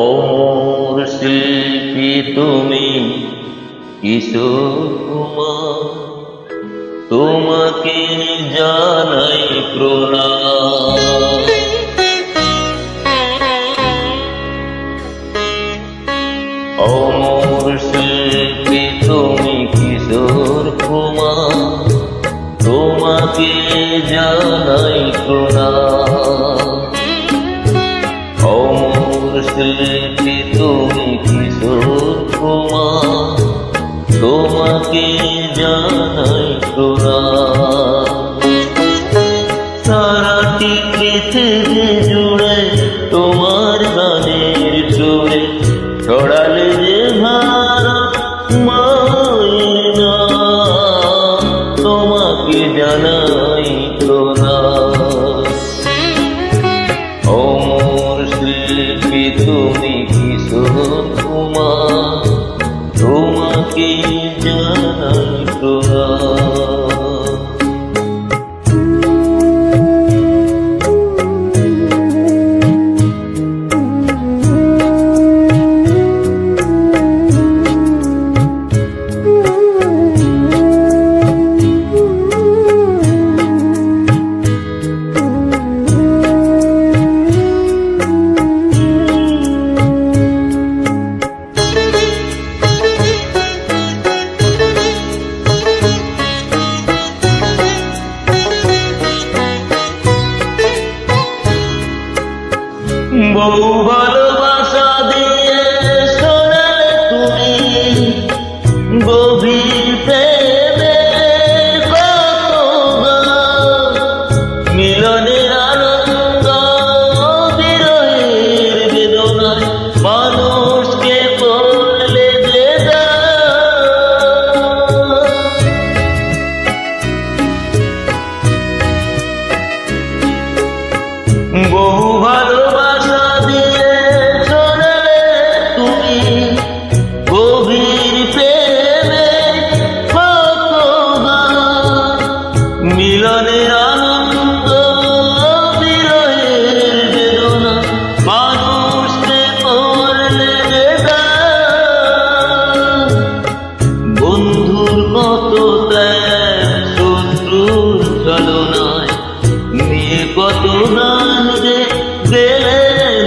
অমর শিল্পী তুমি কিশোর কুমার, তোমাকে জানাই প্রণাম। অমর শিল্পী তুমি কিশোর কুমার, তোমাকে জানাই প্রণাম। অমর শিল্পী তুমি কিশোর কুমার, তোমাকে জানাই প্রণাম। সারাটি পৃথিবী জুড়ে তোমার গানের সুরে ছড়ালে যে ভারত মায়ের নাম, তোমাকে জানাই প্রণাম। অমর শিল্পী তুমি কিশোর কুমার, তোমাকে জানাই প্রণাম। বহু ভালোবাসা দিয়ে শোনালে তুমি গভীর প্রেমের কত গান, মিলনের আনন্দ বিরহের বেদনায় মানুষকে বললে যে বহু ভালোবাসা দিয়ে শোনালে তুমি গভীর প্রেমের কত গান, মিলনের আনন্দ বিরহের বেদনা মানুষকে বললে যে বন্ধুর কত ত্যাগ শত্রুর ছলনায় নিয়ে কত গান গেলে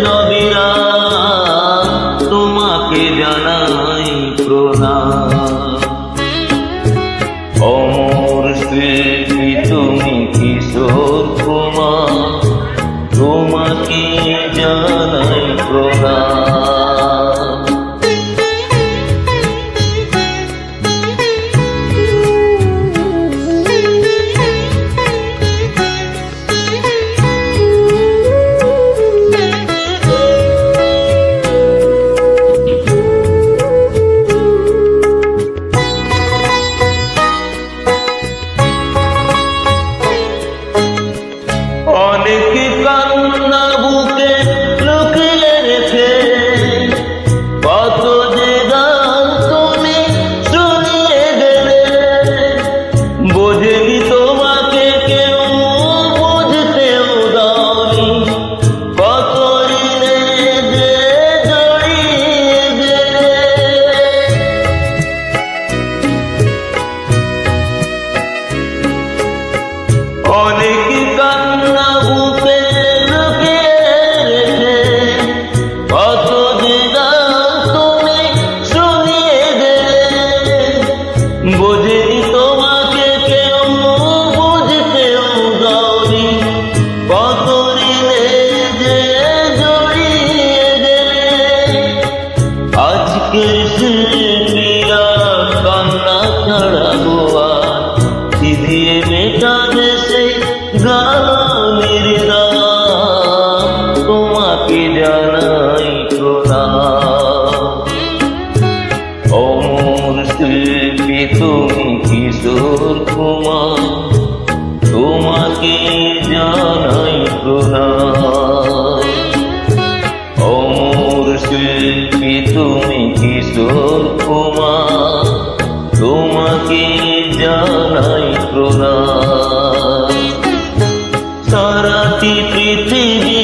নবীরা, তোমাকে জানাই প্রণাম। অমর শিল্পী তুমি কিশোর কুমার, তোমাকে জানাই প্রণাম। অনেক কান্না বুকে লুকিয়ে রেখে কত যে গান তুমি শুনিয়ে গেলে, বোঝেনি তোমাকে কেউ বুঝতেও দাওনি, কত ঋণে যে জড়িয়ে গেলে। অনেক কান্না বুকে লুকিয়ে রেখে কত যে গান তুমি শুনিয়ে গেলে, বোঝেনি তোমাকে কেউ বুঝতেও দাওনি, কত ঋণে যে জড়িয়ে গেলে। আজকের শিল্পীরা কান্না ছাড়াবো আর কি দিয়ে মেটাবে সেই গানের দাম, তোমাকে জানাই প্রণাম। অমর শিল্পী তুমি কিশোর কুমার, তোমাকে জানাই প্রণাম। অমর শিল্পী তুমি কিশোর কুমার, তোমাকে জানাই প্রণাম। সারাটি পৃথিবী